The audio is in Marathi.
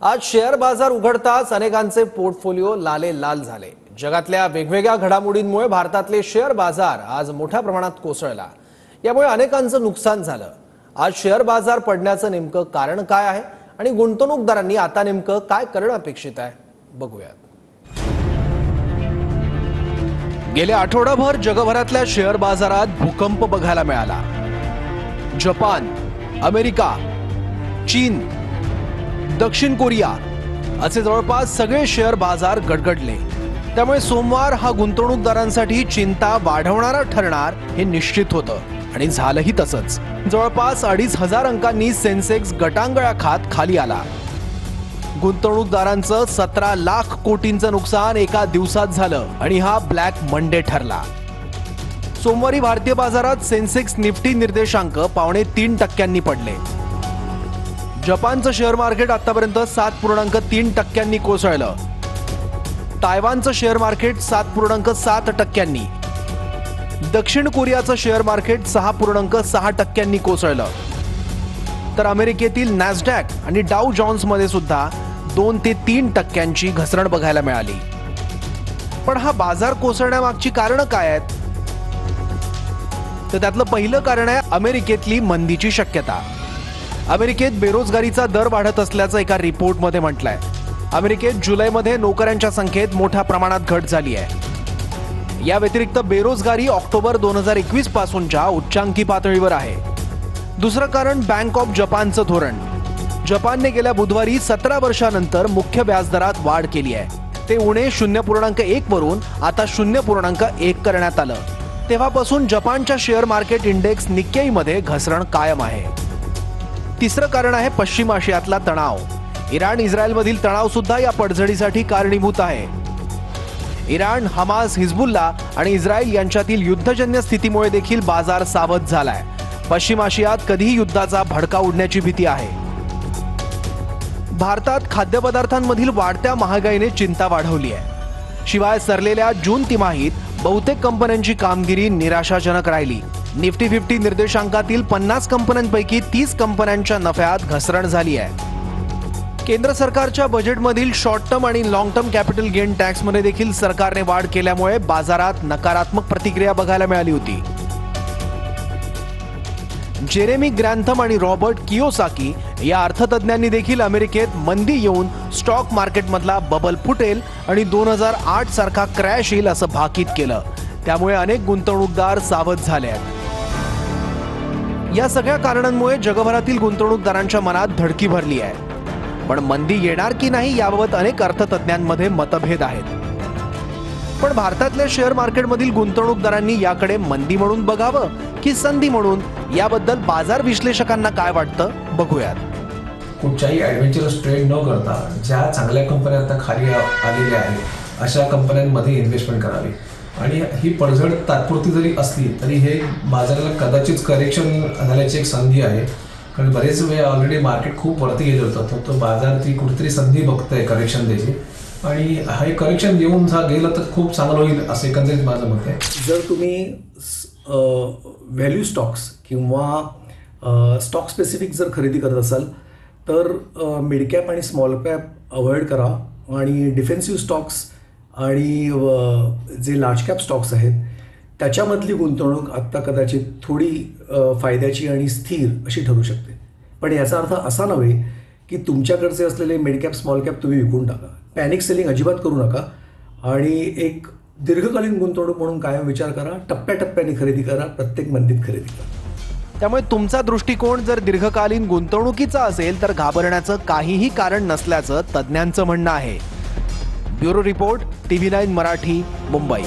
आज शेअर बाजार उघडताच अनेकांचे पोर्टफोलिओ लाल झाले। जगातल्या वेगवेगळ्या घडामोडींमुळे भारतातले शेअर बाजार आज मोठ्या प्रमाणात कोसळला। यामुळे अनेकांचं नुकसान झालं। आज शेअर बाजार पडण्याचं नेमकं कारण काय आहे आणि गुंतवणूकदारांनी आता नेमकं काय करणं अपेक्षित आहे बघूयात। गेल्या आठवडाभर जगभरातल्या शेअर बाजारात भूकंप बघायला मिळाला। जपान, अमेरिका, चीन, दक्षिण कोरिया असे जवळपास सगळे शेअर बाजार गडगडले। त्यामुळे सोमवार हा गुंतवणूकदारांसाठी चिंता वाढवणारा ठरणार हे निश्चित होतं आणि झालंही तसंच। जवळपास 2,500 अंकांनी सेन्सेक्स गटांगळा खात खाली आला। गुंतवणूकदारांचं 17 लाख कोटींचं नुकसान एका दिवसात झालं आणि हा ब्लॅक मंडे ठरला। सोमवारी भारतीय बाजारात सेन्सेक्स निफ्टी निर्देशांक 3.25% पडले। जपानचं शेअर मार्केट आतापर्यंत 7.3% कोसळलं। तायवानचं शेअर मार्केट 7.7%, दक्षिण कोरियाचं शेअर मार्केट 6.6% कोसळलं। तर अमेरिकेतील नॅस्डॅक आणि डाऊ जोन्स मध्ये सुद्धा 2 ते 3% घसरण बघायला मिळाली। पण हा बाजार कोसळण्यामागची कारणं काय आहेत? तर त्यातलं पहिलं कारण आहे अमेरिकेतली मंदीची शक्यता। अमेरिकेत बेरोजगारीचा दर वाढत असल्याचं एका रिपोर्टमध्ये म्हटलंय। अमेरिकेत जुलैमध्ये नोकऱ्यांच्या संख्येत मोठ्या प्रमाणात घट झाली आहे। या व्यतिरिक्त बेरोजगारी ऑक्टोबर 2021 पासूनच्या उच्चांकी पातळीवर आहे। दुसरं कारण बँक ऑफ जपानचं धोरण। जपानने गेल्या बुधवारी 17 वर्षांनंतर मुख्य व्याजदरात वाढ केली आहे। ते उणे 0.1 वरून आता 0.1 करण्यात आलं। तेव्हापासून जपानच्या शेअर मार्केट इंडेक्स निक्केईमध्ये घसरण कायम आहे। तिसरं कारण आहे पश्चिम आशियातला तणाव। इराण इस्रायलमधील तणाव सुद्धा या पडझडीसाठी कारणीभूत आहे। इराण, हमास, हिजबुल्ला आणि इस्रायल यांच्यातील युद्धजन्य स्थितीमुळे देखील बाजार सावध झालाय। पश्चिम आशियात कधीही युद्धाचा भडका उडण्याची भीती आहे। भारतात खाद्यपदार्थांमधील वाढत्या महागाईने चिंता वाढवली आहे। शिवाय सरलेल्या जून तिमाहीत बहुतेक कंपन्यांची कामगिरी निराशाजनक राहिली। निफ्टी 50 निर्देशांकातील 50 कंपन्यांपैकी 30 कंपन्यांच्या नफ्यात घसरण झाली आहे। केंद्र सरकारच्या बजेटमधील शॉर्ट टर्म आणि लॉंग टर्म कॅपिटल गेन टॅक्समध्ये देखील सरकारने वाढ केल्यामुळे बाजारात नकारात्मक प्रतिक्रिया बघायला मिळाली होती। जेरेमी ग्रॅन्थम आणि रॉबर्ट कियोसाकी या अर्थतज्ञांनी देखील अमेरिकेत मंदी येऊन स्टॉक मार्केटमधला बबल फुटेल आणि 2008 सारखा क्रॅश येईल असं भाकीत केलं। त्यामुळे अनेक गुंतवणूकदार सावध झाले आहेत। या सगळ्या कारणांमुळे जगभरातील गुंतवणूकदारांच्या मनात धडकी भरली आहे। पण मंदी येणार की नाही याबाबत अनेक अर्थतज्ञांमध्ये मतभेद आहेत। पण भारतातल्या शेअर मार्केटमधील गुंतवणूकदारांनी याकडे मंदी म्हणून बघावं की संधी म्हणून, याबद्दल बाजार विश्लेषकांना काय वाटतं बघूयात। कुठच्याही ॲडव्हेंचरस ट्रेड न करता ज्या चांगल्या कंपन्या आता खाली आलेल्या आहेत अशा कंपन्यांमध्ये इन्व्हेस्टमेंट करावी। आणि ही पडझड तात्पुरती जरी असली तरी हे बाजाराला कदाचित करेक्शन झाल्याची एक संधी आहे। कारण बरेच वेळ ऑलरेडी मार्केट खूप वरती गेलं होतं, तर तो बाजार ती कुठेतरी संधी बघतोय करेक्शन द्यायची। आणि हे करेक्शन देऊन गेलं तर खूप चांगलं होईल असं एकंदरीत माझं मत आहे। जर तुम्ही व्हॅल्यू स्टॉक्स किंवा स्टॉक स्पेसिफिक जर खरेदी करत असाल तर मिड कॅप आणि स्मॉल कॅप अवॉइड करा आणि डिफेन्सिव्ह स्टॉक्स आणि जे लार्ज कॅप स्टॉक्स आहेत त्याच्यामधली गुंतवणूक आत्ता कदाचित थोडी फायद्याची आणि स्थिर अशी ठरू शकते। पण याचा अर्थ असा नव्हे की तुमच्याकडचे असलेले मिड कॅप स्मॉल कॅप तुम्ही विकून टाका। पॅनिक सेलिंग अजिबात करू नका आणि एक दीर्घकालीन गुंतवणूक म्हणून कायम विचार करा। टप्प्याटप्प्याने खरेदी करा, प्रत्येक मंदीत खरेदी करा। त्यामुळे तुमचा दृष्टिकोन जर दीर्घकालीन गुंतवणुकीचा असेल तर घाबरण्याचं काहीही कारण नसल्याचं तज्ज्ञांचं म्हणणं आहे। Bureau report, TV9 Marathi, Mumbai.